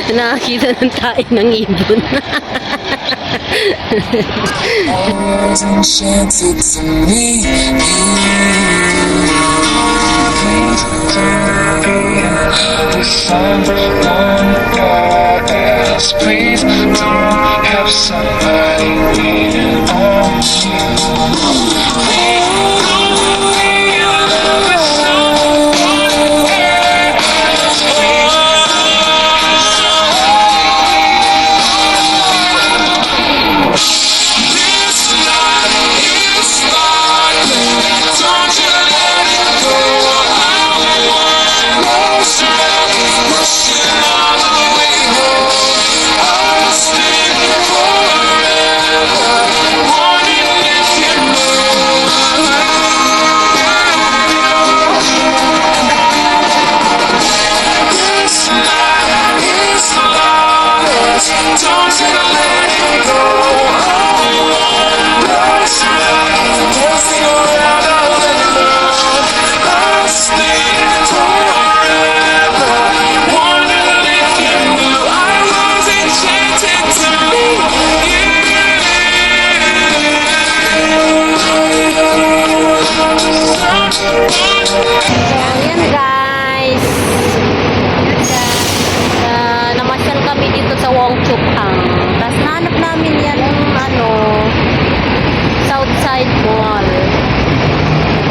Nakakita ng tayo ng ibon. Enchanted to me. The someone goddess, please don't have somebody waiting on Ayan guys. Namasyal kami dito sa Wangchukhang. Tapos nahanap namin yan yung Southside Mall.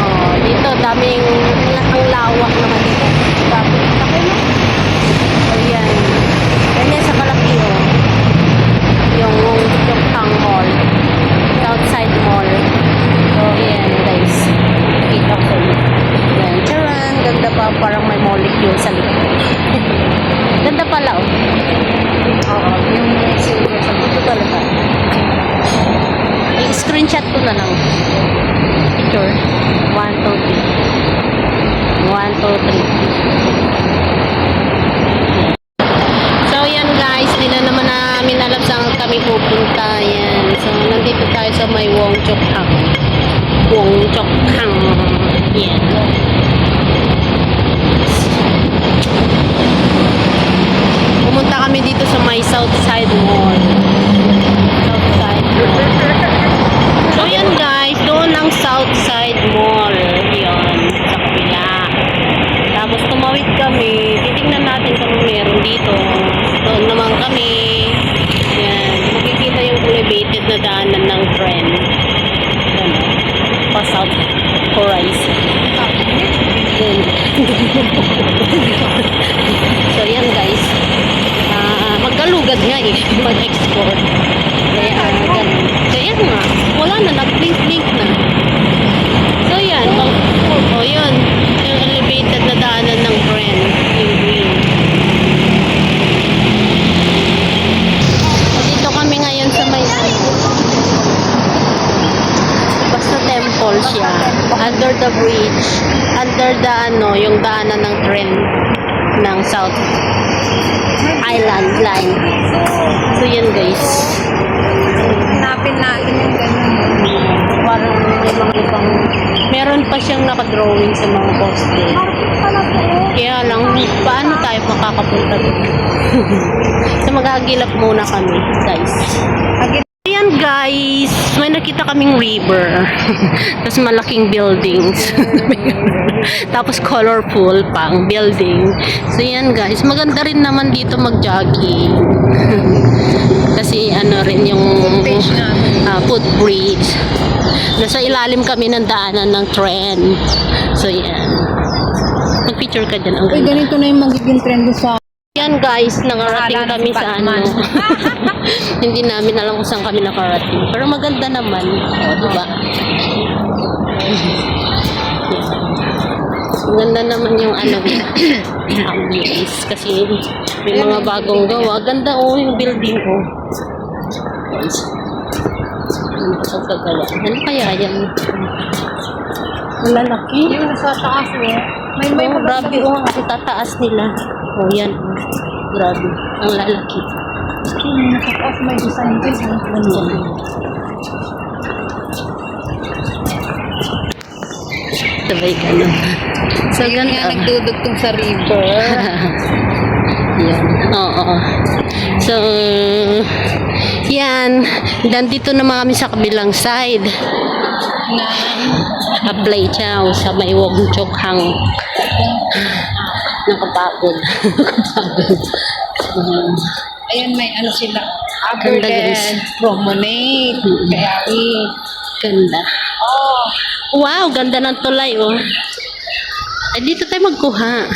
Oh, dito daming ang lawak naman dito. Grabe. Ako na. Ayan. Ganyan sa kalaki oh. Yung Wangchukhang Mall. Southside Mall. So, ayan guys. Kita ko sa inyo. Ayan. Charan. Ganda pa. Parang may molecule sa likod. Ganda pala oh. Oo. Yung silver sa dito talaga. I-screenshot ko na lang. Picture. 1, 2, 3. 1, 2, 3. So, yan guys. Di na naman namin alam saan kami pupunta. Yan. So, nandito tayo sa may Wangchukhang. Wangchukhang. Yan. Pumunta kami dito sa may Southside Mall. Southside Mall. So, yan guys. Doon ang Southside Mall. Yan. Sa kabila. Tapos tumawid kami. Titingnan natin kung meron dito. Doon naman kami. Yan. Makikita yung elevated na daanan ng tren. Yan. Pa South Horizon. Yan. So, yan guys. Magkalugad nga eh. Mag-export. Kaya, ganun. So, yan nga. Wala na. Nag-blink-blink na. So, yan. O, yun. Yung elevated na daanan ng tren. Yung green. So, dito kami ngayon sa may basta temple siya. Under the bridge. Under the yung daanan ng tren ng South Island Line. So, yan guys. Hanapin natin yung ganyan. Parang may mga ibang meron pa siyang nakadrawing sa mga poste. Kaya lang, paano tayo makakapunta doon? So, maghagilap muna kami, guys. Ayan guys, may nakita kaming river. Tapos malaking buildings. Tapos colorful pang building. So yan guys, maganda rin naman dito mag-jogging. Kasi rin yung footbridge. Nasa ilalim kami ng daanan ng tren. So yan. Mag-picture ka dyan. Ang ganda. Ganito na yung magiging trend sa... Yan guys, nakarating kami sa Hindi namin alam kung saan kami nakarating. Pero maganda naman. O, diba? Maganda naman yung ambience. Kasi may mga bagong gawa. Ganda yung building ko. Guys. Ang kagaya. Ano kaya yan? Malalaki. Yung nasa taas eh. May grabe ang tataas nila. Yan. Grabe. Ang lalaki. Yung nasa taas may design din. Sabay ganun. So, Yun nga, nagdudugtong sa river. Yan. Oo. So, yan. Nandito naman kami sa kabilang side. Na, Apply chow sa may Wong Chok Hang. Nakapagod. Nakapagod. ayun, may ano sila. Ganda, guys. Aberden, promenade, kaya Ganda. oh, Wow, ganda ng tulay, oh. Ay, dito tayo magkuha.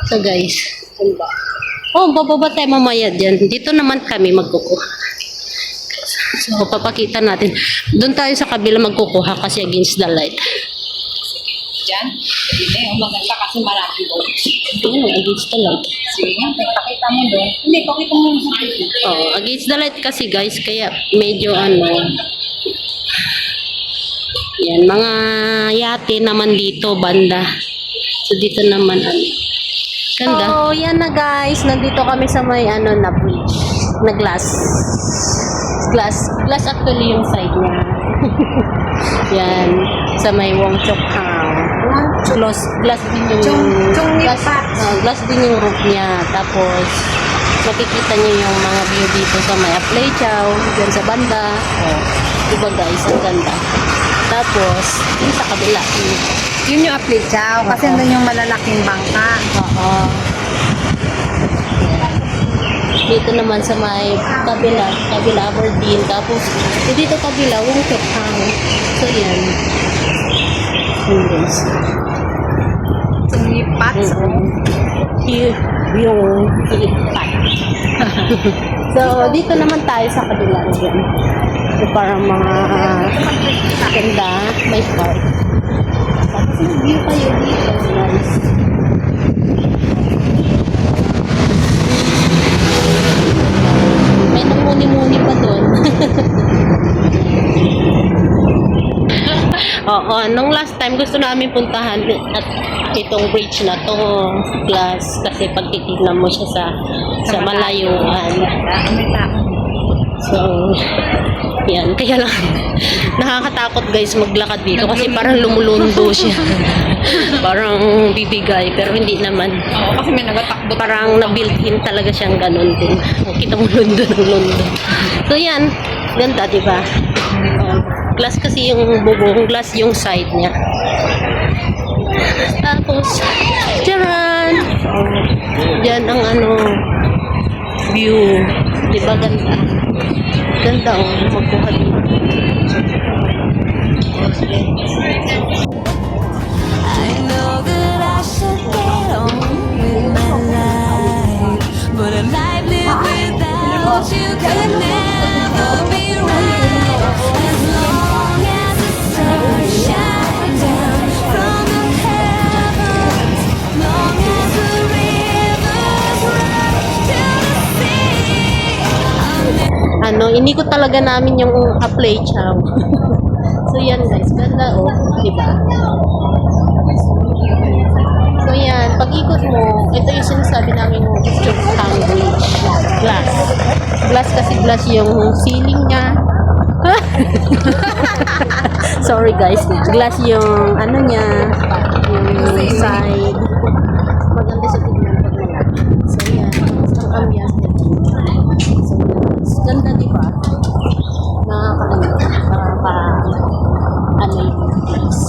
So, guys. Ganda. Oh, bababa tayo mamaya dyan. Dito naman kami magkukuha. So, papakita natin. Doon tayo sa kabila magkukuha kasi against the light. dyan. Hindi, maganda kasi marami doon. Ayun, against the light. Sige nga, pakita mo doon. Hindi, pakita mo sa akin. Oh, against the light kasi, guys. Kaya medyo ano. Yan, mga yate naman dito, banda. So, dito naman ano. Ganda. Oh, yan na guys. Nandito kami sa may ano na bridge. Na glass. Glass actually yung side niya. Yan. Sa may Wong Chok Hang. Glass din yung glass din yung roof niya. Tapos makikita niyo yung mga view dito sa may Apply Chow, dyan sa banda. Oh, diba guys, ang ganda. Tapos, yung sa kabila. Yun yung Apply Chow, kasi Oo. doon yung malalaking bangka. Oo. Dito naman sa may kabila Aberdeen. Tapos, dito kabila, Wong Chok Hang. So, yan. Yun guys. Sumipat. Yung ilipat. So, dito naman tayo sa kabila. Yan. So, parang mga ganda, may park. Tapos, may view kayo dito. Nice. May namuni-muni pa doon. Oo, nung last time gusto namin puntahan at itong bridge na to, glass, kasi pag titignan mo siya sa malayuan. May tao. So, yan. Kaya lang, nakakatakot guys maglakad dito kasi parang lumulundo siya. Parang bibigay, pero hindi naman. Oo, kasi may nagatakbo. Parang na-built-in talaga siyang ganun din. Kita mo lundo ng lundo. So, yan. Ganda, diba? Glass kasi yung bubong, glass yung side niya. Tapos, charan! Yan ang ano, view. Diba ganda? Ganda, oh. Magkuha dito. I know that I should get on with my life, but a life lived without you could never be right. As long as the sun shines down from the heavens, long as the rivers run to the sea. Ano, inikot talaga namin yung Apply Chow. So, yan guys. Ganda, oh. Diba? So, yan. Pag-ikot mo, ito yung sinasabi namin yung Chok Hang Bridge. Glass. Glass kasi glass yung ceiling niya. Sorry guys. Glass yung ano niya. Yung side. Maganda sa tignan pag malaki. So, yan. Ang ambiance niya. So, ganda, diba? Ano yung place.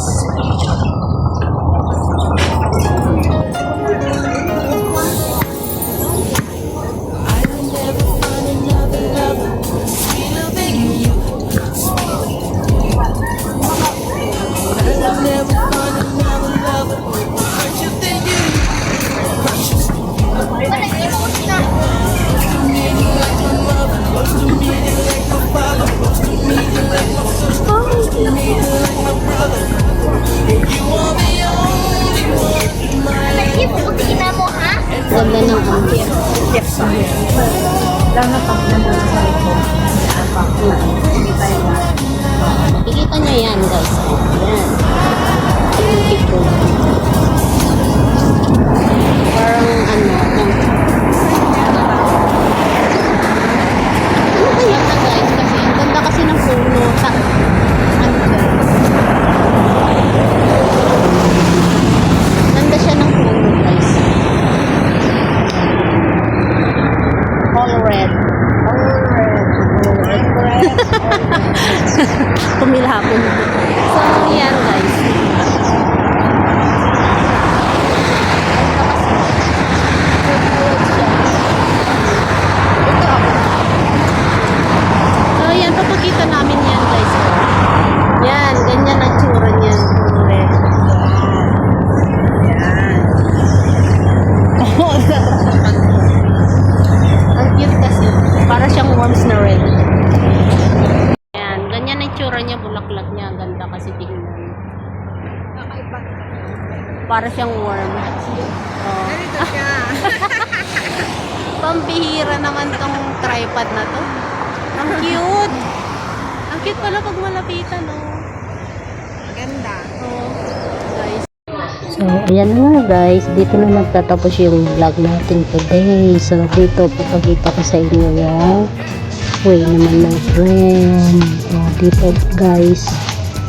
Ganda ng ambience. Lalo pag nandun sa likod. Makikita nyo yan guys. Yan. Ang tipo. Parang ano. Ano ba yan na guys? Kasi ang ganda kasi ng puno. Ano ba? Para siyang worm. Oh. Ganito siya. Pambihira naman tong tripod na to. Ang cute. Ang cute pala pag malapitan, oh. Ganda. Oh, guys. So, ayan na nga guys, dito na nagtatapos yung vlog natin today. So, dito papakita ko sa inyo yung way naman ng friend. So, dito guys,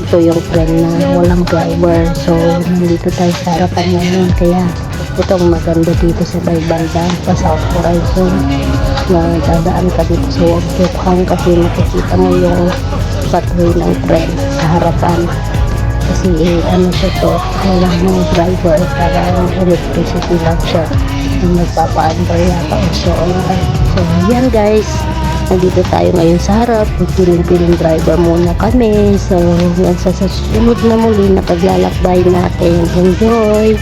ito yung friend na walang driver. So, nandito tayo sa harapan ngayon. Kaya, itong maganda dito sa may bandang pa South Horizon. Na dadaan ka dito sa Wagdukang kasi nakikita mo yung pathway ng friend sa harapan. Kasi ano siya to, walang mga driver, parang electricity lang siya yung nagpapa-under yata o so. So yan guys, nandito tayo ngayon sa harap, piling-piling driver muna kami. So yan sa susunod na muli na paglalakbay natin. Enjoy!